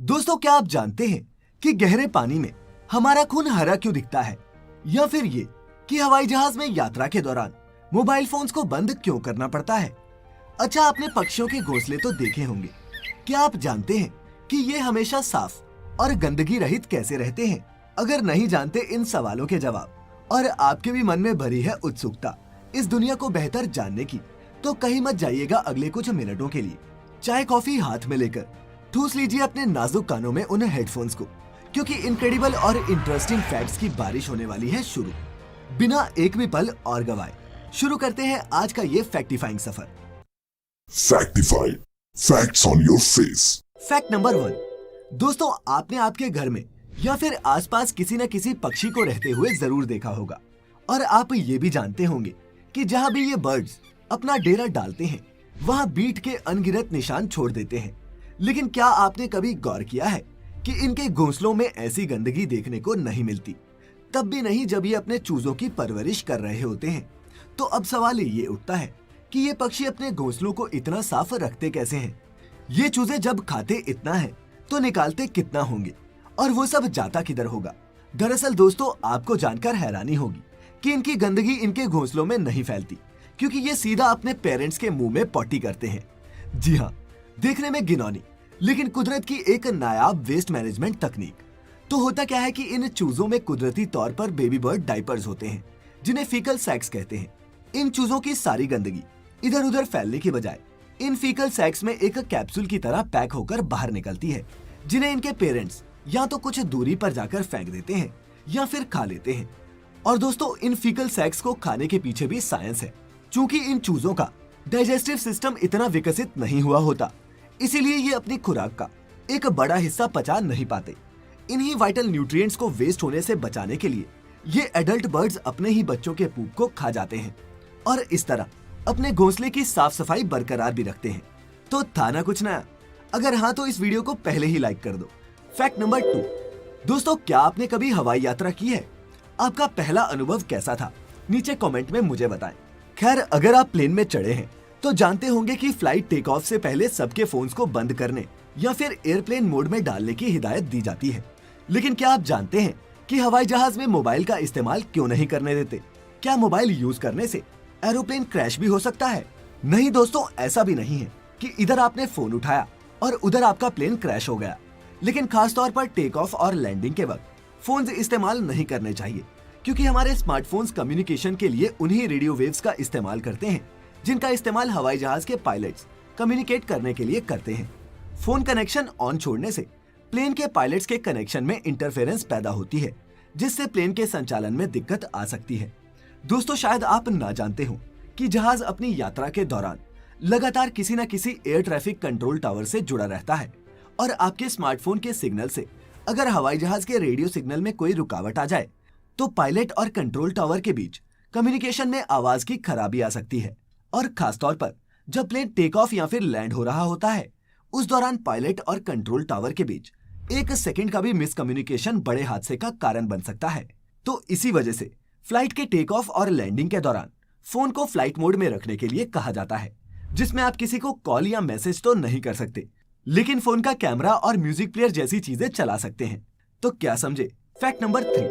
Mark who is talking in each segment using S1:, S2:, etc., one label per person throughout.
S1: दोस्तों, क्या आप जानते हैं कि गहरे पानी में हमारा खून हरा क्यों दिखता है, या फिर ये कि हवाई जहाज में यात्रा के दौरान मोबाइल फोन्स को बंद क्यों करना पड़ता है। अच्छा, आपने पक्षियों के घोंसले तो देखे होंगे। क्या आप जानते हैं कि ये हमेशा साफ और गंदगी रहित कैसे रहते हैं? अगर नहीं जानते इन सवालों के जवाब और आपके भी मन में भरी है उत्सुकता इस दुनिया को बेहतर जानने की, तो कहीं मत जाइएगा अगले कुछ मिनटों के लिए। चाय कॉफी हाथ में लेकर ठूस लीजिए अपने नाजुक कानों में उन हेडफोन्स को, क्योंकि इनक्रेडिबल और इंटरेस्टिंग फैक्ट्स की बारिश होने वाली है शुरू। बिना एक भी पल और गवाए शुरू करते हैं आज का ये फैक्टिफाइंग सफर।
S2: Factified, facts on your face.
S1: Fact number 1। दोस्तों, आपने आपके घर में या फिर आसपास किसी न किसी पक्षी को रहते हुए जरूर देखा होगा, और आप ये भी जानते होंगे कि जहाँ भी ये बर्ड्स अपना डेरा डालते हैं वहाँ बीट के अनगिनत निशान छोड़ देते हैं। लेकिन क्या आपने कभी गौर किया है कि इनके घोंसलों में ऐसी गंदगी देखने को नहीं मिलती, तब भी नहीं जब ये अपने चूजों की परवरिश कर रहे होते हैं। तो अब सवाल ये उठता है कि ये पक्षी अपने घोंसलों को इतना साफ रखते कैसे हैं? ये चूजे जब खाते इतना है तो निकालते कितना होंगे, और वो सब जाता किधर होगा? दरअसल दोस्तों, आपको जानकर हैरानी होगी कि इनकी गंदगी इनके घोंसलों में नहीं फैलती, क्योंकि ये सीधा अपने पेरेंट्स के मुंह में पॉटी करते हैं। जी हाँ, देखने में घिनौनी लेकिन कुदरत की एक नायाब वेस्ट मैनेजमेंट तकनीक। तो होता क्या है कि इन चूजों में कुदरती तौर पर बेबी बर्ड डायपर्स होते हैं, जिन्हें फीकल सैक्स कहते हैं। इन चूजों की सारी गंदगी इधर उधर फैलने की बजाय इन फीकल सैक्स में एक कैप्सूल की तरह पैक होकर बाहर निकलती है, जिन्हें इनके पेरेंट्स या तो कुछ दूरी पर जाकर फेंक देते हैं या फिर खा लेते हैं। और दोस्तों, इन फीकल सैक्स को खाने के पीछे भी साइंस है। चूंकि इन चूजों का डाइजेस्टिव सिस्टम इतना विकसित नहीं हुआ होता, इसीलिए ये अपनी खुराक का एक बड़ा हिस्सा पचा नहीं पाते। इन्हीं वाइटल न्यूट्रिएंट्स को वेस्ट होने से बचाने के लिए ये एडल्ट बर्ड्स अपने ही बच्चों के पूप को खा जाते हैं और इस तरह अपने घोंसले की साफ सफाई बरकरार भी रखते हैं। तो था ना कुछ नया? अगर हाँ, तो इस वीडियो को पहले ही लाइक कर दो। Fact number 2। दोस्तों, क्या आपने कभी हवाई यात्रा की है? आपका पहला अनुभव कैसा था? नीचे कमेंट में मुझे बताएं। खैर, अगर आप प्लेन में चढ़े हैं तो जानते होंगे कि फ्लाइट टेक ऑफ से पहले सबके फोन्स को बंद करने या फिर एयरप्लेन मोड में डालने की हिदायत दी जाती है। लेकिन क्या आप जानते हैं कि हवाई जहाज में मोबाइल का इस्तेमाल क्यों नहीं करने देते? क्या मोबाइल यूज करने से एरोप्लेन क्रैश भी हो सकता है? नहीं दोस्तों, ऐसा भी नहीं है कि इधर आपने फोन उठाया और उधर आपका प्लेन क्रैश हो गया। लेकिन खास तौर पर टेक ऑफ और लैंडिंग के वक्त फोन्स इस्तेमाल नहीं करने चाहिए, क्योंकि हमारे स्मार्टफोन्स कम्युनिकेशन के लिए उन्हीं रेडियो वेव्स का इस्तेमाल करते हैं जिनका इस्तेमाल हवाई जहाज के पायलट्स कम्युनिकेट करने के लिए करते हैं। फोन कनेक्शन ऑन छोड़ने से प्लेन के पायलट्स के कनेक्शन में इंटरफेरेंस पैदा होती है, जिससे प्लेन के संचालन में दिक्कत आ सकती है। दोस्तों, शायद आप ना जानते हो कि जहाज अपनी यात्रा के दौरान लगातार किसी न किसी एयर ट्रैफिक कंट्रोल टावर से जुड़ा रहता है, और आपके स्मार्टफोन के सिग्नल से अगर हवाई जहाज के रेडियो सिग्नल में कोई रुकावट आ जाए तो पायलट और कंट्रोल टावर के बीच कम्युनिकेशन में आवाज की खराबी आ सकती है। और खास तौर पर जब प्लेन टेक ऑफ या फिर लैंड हो रहा होता है, उस दौरान पायलट और कंट्रोल टावर के बीच एक सेकंड का भी मिसकम्युनिकेशन बड़े हादसे का कारण बन सकता है। तो इसी वजह से फ्लाइट के टेक ऑफ और लैंडिंग के दौरान फोन को फ्लाइट मोड में रखने के लिए कहा जाता है, जिसमें आप किसी को कॉल या मैसेज तो नहीं कर सकते, लेकिन फोन का कैमरा और म्यूजिक प्लेयर जैसी चीजें चला सकते हैं। तो क्या समझे? Fact number 3।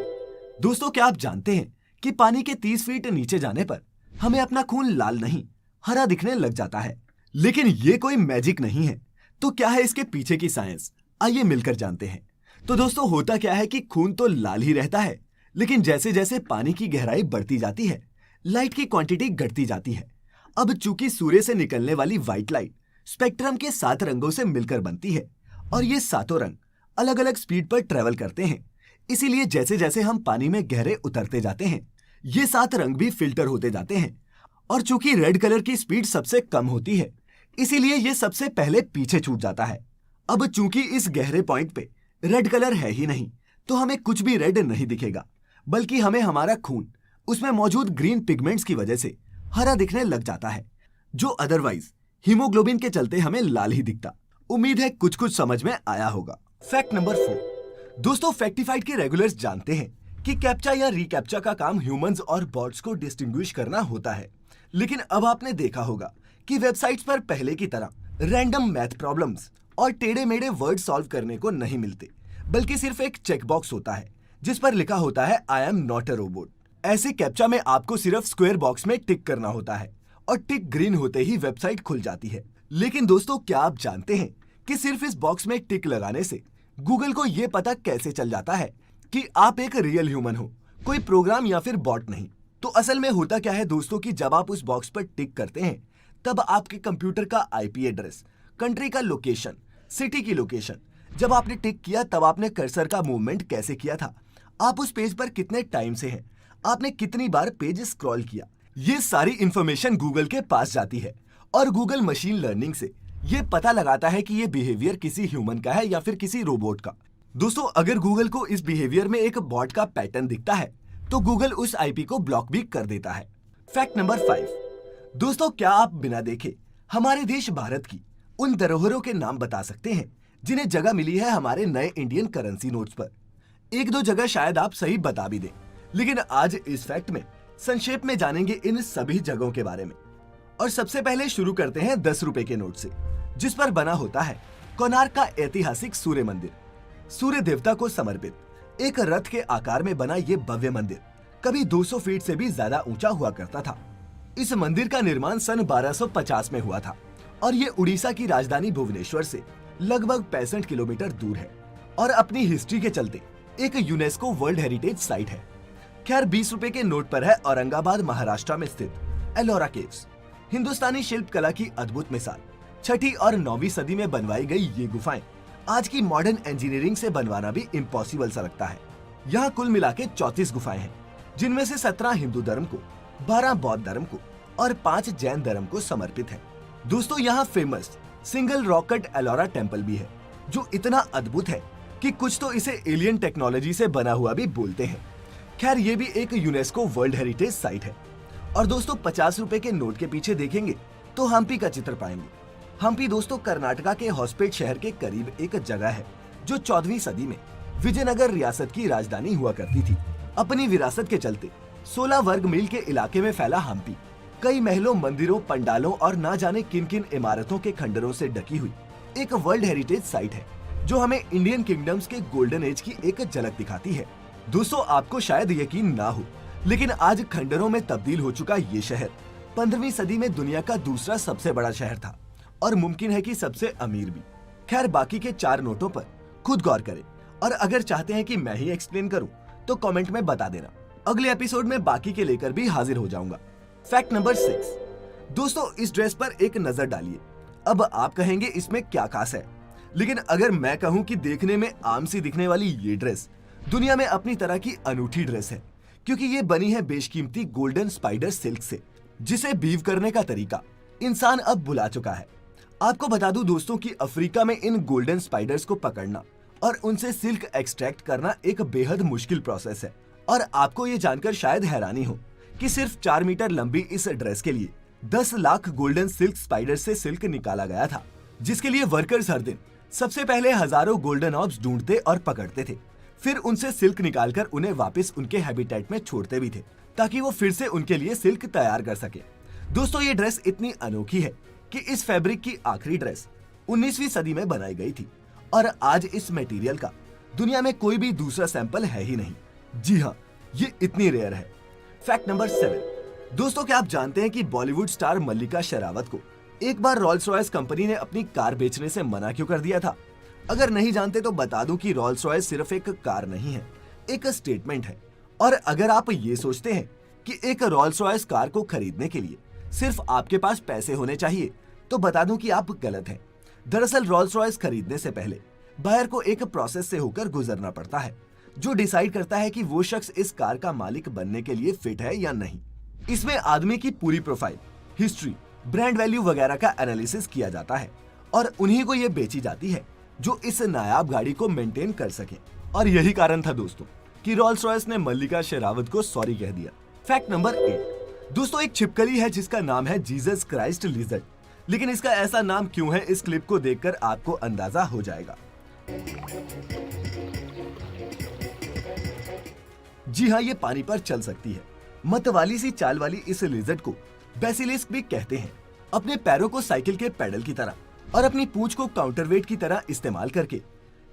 S1: दोस्तों, क्या आप जानते हैं कि पानी के 30 फीट नीचे जाने पर हमें अपना खून लाल नहीं हरा दिखने लग जाता है? लेकिन ये कोई मैजिक नहीं है। तो क्या है इसके पीछे की साइंस? आइए मिलकर जानते हैं। तो दोस्तों, होता क्या है कि खून तो लाल ही रहता है, लेकिन जैसे जैसे पानी की गहराई बढ़ती जाती है, लाइट की क्वांटिटी घटती जाती है। अब चूंकि सूर्य से निकलने वाली व्हाइट लाइट स्पेक्ट्रम के 7 रंगों से मिलकर बनती है, और ये सातों रंग अलग अलग स्पीड पर ट्रेवल करते हैं। इसीलिए जैसे जैसे हम पानी में गहरे उतरते जाते हैं, ये 7 रंग भी फिल्टर होते जाते हैं। और चूंकि रेड कलर की स्पीड सबसे कम होती है, इसीलिए ये सबसे पहले पीछे छूट जाता है। अब चूंकि इस गहरे पॉइंट पे रेड कलर है ही नहीं, तो हमें कुछ भी रेड नहीं दिखेगा, बल्कि हमें हमारा खून उसमें मौजूद ग्रीन पिगमेंट्स की वजह से हरा दिखने लग जाता है, जो अदरवाइज हीमोग्लोबिन के चलते हमें लाल ही दिखता। उम्मीद है कुछ कुछ समझ में आया होगा। Fact number 4। दोस्तों, फैक्टिफाइड के रेगुलर्स जानते हैं कि कैप्चा या रिकैप्चा का काम ह्यूमंस और बॉट्स को डिस्टिंग्विश करना होता है। लेकिन अब आपने देखा होगा कि वेबसाइट्स पर पहले की तरह रैंडम मैथ प्रॉब्लम्स और टेढ़े मेढ़े वर्ड सॉल्व करने को नहीं मिलते, बल्कि सिर्फ एक चेक बॉक्स होता है जिस पर लिखा होता है I am not a robot. ऐसे कैप्चा में आपको सिर्फ स्क्वायर बॉक्स में टिक करना होता है और टिक ग्रीन होते ही वेबसाइट खुल जाती है। लेकिन दोस्तों, क्या आप जानते हैं कि सिर्फ इस बॉक्स में टिक लगाने से गूगल को यह पता कैसे चल जाता है कि आप एक रियल ह्यूमन हो, कोई प्रोग्राम या फिर बॉट नहीं। तो असल में होता क्या है दोस्तों कि जब आप उस बॉक्स पर टिक करते हैं तब आपके कंप्यूटर का आईपी एड्रेस, कंट्री का लोकेशन, सिटी की लोकेशन, जब आपने टिक किया तब आपने कर्सर का मूवमेंट कैसे किया था, आप उस पेज पर कितने टाइम से हैं, आपने कितनी बार पेज स्क्रॉल किया, ये सारी इंफॉर्मेशन गूगल के पास जाती है और गूगल मशीन लर्निंग से ये पता लगाता है कि ये बिहेवियर किसी ह्यूमन का है या फिर किसी रोबोट का। दोस्तों, अगर गूगल को इस बिहेवियर में एक बॉट का पैटर्न दिखता है तो गूगल उस आईपी को ब्लॉक भी कर देता है। Fact number 5। दोस्तों, क्या आप बिना देखे हमारे देश भारत की उन धरोहरों के नाम बता सकते हैं जिन्हें जगह मिली है हमारे नए इंडियन करेंसी नोट्स पर? एक दो जगह शायद आप सही बता भी दें, लेकिन आज इस फैक्ट में संक्षेप में जानेंगे इन सभी जगहों के बारे में। और सबसे पहले शुरू करते हैं 10 रुपए के नोट से, जिस पर बना होता है कोणार्क का ऐतिहासिक सूर्य मंदिर। सूर्य देवता को समर्पित एक रथ के आकार में बना ये भव्य मंदिर कभी 200 फीट से भी ज्यादा ऊंचा हुआ करता था। इस मंदिर का निर्माण सन 1250 में हुआ था और ये उड़ीसा की राजधानी भुवनेश्वर से लगभग 65 किलोमीटर दूर है और अपनी हिस्ट्री के चलते एक यूनेस्को वर्ल्ड हेरिटेज साइट है। खैर, 20 रुपए के नोट पर है औरंगाबाद महाराष्ट्र में स्थित एलोरा केव्स, हिंदुस्तानी शिल्पकला की अद्भुत मिसाल। 6ठी और 9वीं सदी में बनवाई गई ये गुफाएं आज की मॉडर्न इंजीनियरिंग से बनवाना भी इम्पॉसिबल सा लगता है। यहाँ कुल मिला के 34 गुफाएं हैं, जिनमें से 17 हिंदू धर्म को, 12 बौद्ध धर्म को और 5 जैन धर्म को समर्पित है। दोस्तों, यहाँ famous single rock cut Ellora temple भी है, जो इतना अद्भुत है कि कुछ तो इसे एलियन टेक्नोलॉजी से बना हुआ भी बोलते हैं। खैर, ये भी एक यूनेस्को वर्ल्ड हेरिटेज साइट है। और दोस्तों, 50 रुपए के नोट के पीछे देखेंगे तो हम्पी का चित्र पाएंगे। हम्पी दोस्तों कर्नाटका के होस्पेट शहर के करीब एक जगह है जो 14वीं सदी में विजयनगर रियासत की राजधानी हुआ करती थी। अपनी विरासत के चलते 16 वर्ग मील के इलाके में फैला हम्पी कई महलों, मंदिरों, पंडालों और ना जाने किन किन इमारतों के खंडरों से ढकी हुई एक वर्ल्ड हेरिटेज साइट है, जो हमें इंडियन किंगडम्स के गोल्डन एज की एक झलक दिखाती है। दोस्तों, आपको शायद यकीन ना हो, लेकिन आज खंडरों में तब्दील हो चुका ये शहर 15वीं सदी में दुनिया का दूसरा सबसे बड़ा शहर था और मुमकिन है कि सबसे अमीर भी। खैर, बाकी के 4 नोटों पर खुद गौर करें और अगर चाहते हैं कि मैं ही एक्सप्लेन करूं तो कमेंट में बता देना। अगले एपिसोड में बाकी के लेकर भी हाजिर हो जाऊंगा। Fact number 6। दोस्तों, इस ड्रेस पर एक नजर डालिए। अब आप कहेंगे इसमें क्या खास है, लेकिन अगर मैं कहूं कि देखने में आम सी दिखने वाली ये ड्रेस दुनिया में अपनी तरह की अनूठी ड्रेस है, क्योंकि ये बनी है बेशकीमती गोल्डन स्पाइडर सिल्क से, जिसे बीव करने का तरीका इंसान अब भुला चुका है। आपको बता दूं दोस्तों कि अफ्रीका में इन गोल्डन स्पाइडर्स को पकड़ना और उनसे सिल्क एक्सट्रैक्ट करना एक बेहद मुश्किल प्रोसेस है। और आपको ये जानकर शायद हैरानी हो कि सिर्फ 4 मीटर लंबी इस ड्रेस के लिए 10 लाख गोल्डन सिल्क स्पाइडर से सिल्क निकाला गया था, जिसके लिए वर्कर्स हर दिन सबसे पहले हजारों गोल्डन ऑब्स ढूंढते और पकड़ते थे, फिर उनसे सिल्क निकालकर उन्हें वापस उनके हैबिटेट में छोड़ते भी थे, ताकि वो फिर से उनके लिए सिल्क तैयार कर सके। दोस्तों, ये ड्रेस इतनी अनोखी है कि इस फैब्रिक की आखिरी ड्रेस 19वीं सदी में बनाई गई थी और आज इस मटेरियल का दुनिया में कोई भी दूसरा सैंपल है ही नहीं। जी हाँ, ये इतनी रेयर है। Fact number 7। दोस्तों, क्या आप जानते हैं कि बॉलीवुड स्टार मल्लिका शेरावत को एक बार रॉल्स रॉयस कंपनी ने अपनी कार बेचने से मना क्यों कर दिया था? अगर नहीं जानते तो बता दूं कि रॉल्स रॉयस सिर्फ एक कार नहीं है, एक स्टेटमेंट है। और अगर आप ये सोचते हैं कि एक रॉल्स रॉयस कार को खरीदने के लिए सिर्फ आपके पास पैसे होने चाहिए, तो बता दूं कि आप गलत हैं। दरअसल रॉल्स रॉयस खरीदने से पहले बायर को एक प्रोसेस से होकर गुजरना पड़ता है, जो डिसाइड करता है कि वो शख्स इस कार का मालिक बनने के लिए फिट है या नहीं। इसमें आदमी की पूरी प्रोफाइल, हिस्ट्री, ब्रांड वैल्यू वगैरह का एनालिसिस किया जाता है और उन्हीं को ये बेची जाती है जो इस नायाब गाड़ी को मेंटेन कर सके। और यही कारण था दोस्तों कि रॉल्स रॉयस ने मल्लिका शेरावत को सॉरी कह दिया। Fact number 8। दोस्तों, एक छिपकली है जिसका नाम है जीसस क्राइस्ट लिजर्ड, लेकिन इसका ऐसा नाम क्यों है, इस क्लिप को देखकर आपको अंदाजा हो जाएगा। जी हाँ, ये पानी पर चल सकती है। मतवाली सी चाल वाली इस लिजर्ड को बेसिलिस्क भी कहते हैं। अपने पैरों को साइकिल के पेडल की तरह और अपनी पूंछ को काउंटरवेट की तरह इस्तेमाल करके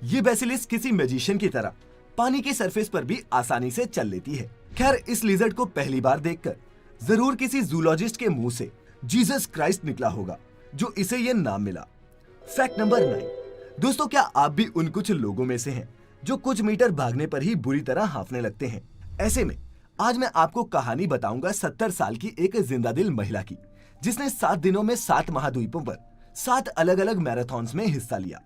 S1: ये बेसिलिस किसी मैजिशियन की तरह पानी के सरफेस पर भी आसानी से चल लेती है। खैर, इस लिजर्ड को पहली बार देखकर जरूर किसी जूलॉजिस्ट के मुंह से जीसस क्राइस्ट निकला होगा जो इसे ये नाम मिला। Fact number 9। दोस्तों, क्या आप भी उन कुछ लोगों में से हैं जो कुछ मीटर भागने पर ही बुरी तरह हांफने लगते हैं? ऐसे में आज मैं आपको कहानी बताऊंगा 70 साल की एक जिंदादिल महिला की, जिसने 7 दिनों में 7 महाद्वीपों पर 7 अलग अलग मैराथन्स में हिस्सा लिया।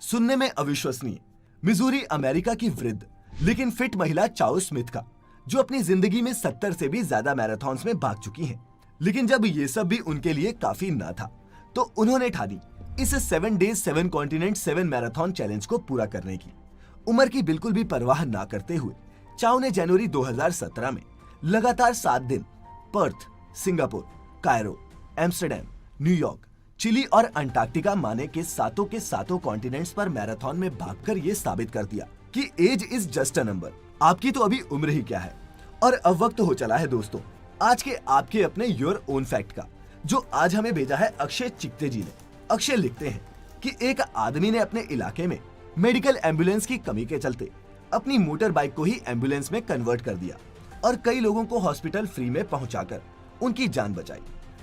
S1: सुनने में अविश्वसनीय मिजूरी अमेरिका की वृद्ध लेकिन फिट महिला चाओ स्मिथ का, जो अपनी जिंदगी में 70 से भी ज्यादा मैराथन्स में भाग चुकी हैं। लेकिन जब ये सब भी उनके लिए काफी न था तो उन्होंने ठानी इस 7 डेज 7 कॉन्टिनेंट 7 मैराथन चैलेंज को पूरा करने की। उम्र की बिल्कुल भी परवाह ना करते हुए चाओ ने जनवरी 2017 में लगातार 7 दिन Perth, Singapore, Cairo, Amsterdam, New York, Chile और अंटार्कटिका माने के सातों कॉन्टिनेंट्स पर मैराथन में भागकर ये साबित कर दिया कि age is just a number. आपकी तो अभी उम्र ही क्या है। और अब वक्त हो चला है दोस्तों आज के आपके अपने योर ओन फैक्ट का, जो आज हमें भेजा है अक्षय चिकते जी ने। अक्षय लिखते हैं कि एक आदमी ने अपने इलाके में मेडिकल एम्बुलेंस की कमी के चलते अपनी मोटर बाइक को ही एम्बुलेंस में कन्वर्ट कर दिया और कई लोगों को हॉस्पिटल फ्री में पहुंचाकर उनकी जान बचाई।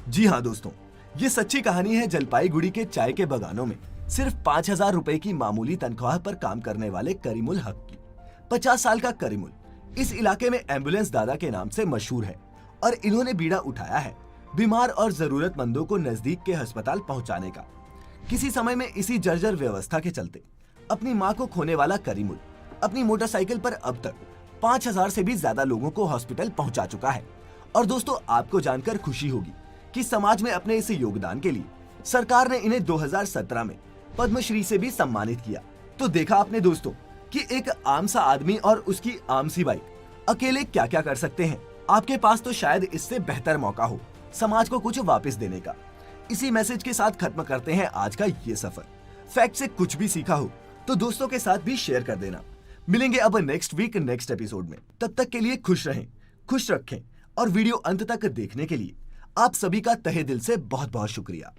S1: जी हाँ दोस्तों, ये सच्ची कहानी है जलपाईगुड़ी के चाय के बगानों में सिर्फ 5,000 रुपए की मामूली तनख्वाह पर काम करने वाले करीमुल हक की। 50 साल का करीमुल इस इलाके में एम्बुलेंस दादा के नाम से मशहूर है और इन्होंने बीड़ा उठाया है बीमार और जरूरतमंदों को नजदीक के अस्पताल पहुंचाने का। किसी समय में इसी जर्जर व्यवस्था के चलते अपनी मां को खोने वाला करीमुल अपनी मोटरसाइकिल पर अब तक 5,000 से भी ज्यादा लोगों को हॉस्पिटल पहुंचा चुका है। और दोस्तों, आपको जानकर खुशी होगी कि समाज में अपने इस योगदान के लिए सरकार ने इन्हें 2017 में पद्मश्री से भी सम्मानित किया। तो देखा आपने दोस्तों कि एक आम सा आदमी और उसकी आम सी बाइक अकेले क्या क्या कर सकते हैं। आपके पास तो शायद इससे बेहतर मौका हो समाज को कुछ वापस देने का। इसी मैसेज के साथ खत्म करते हैं आज का ये सफर। फैक्ट से कुछ भी सीखा हो तो दोस्तों के साथ भी शेयर कर देना। मिलेंगे अब नेक्स्ट वीक नेक्स्ट एपिसोड में। तब तक के लिए खुश रहें, खुश रखें और वीडियो अंत तक देखने के लिए आप सभी का तहे दिल से बहुत बहुत शुक्रिया।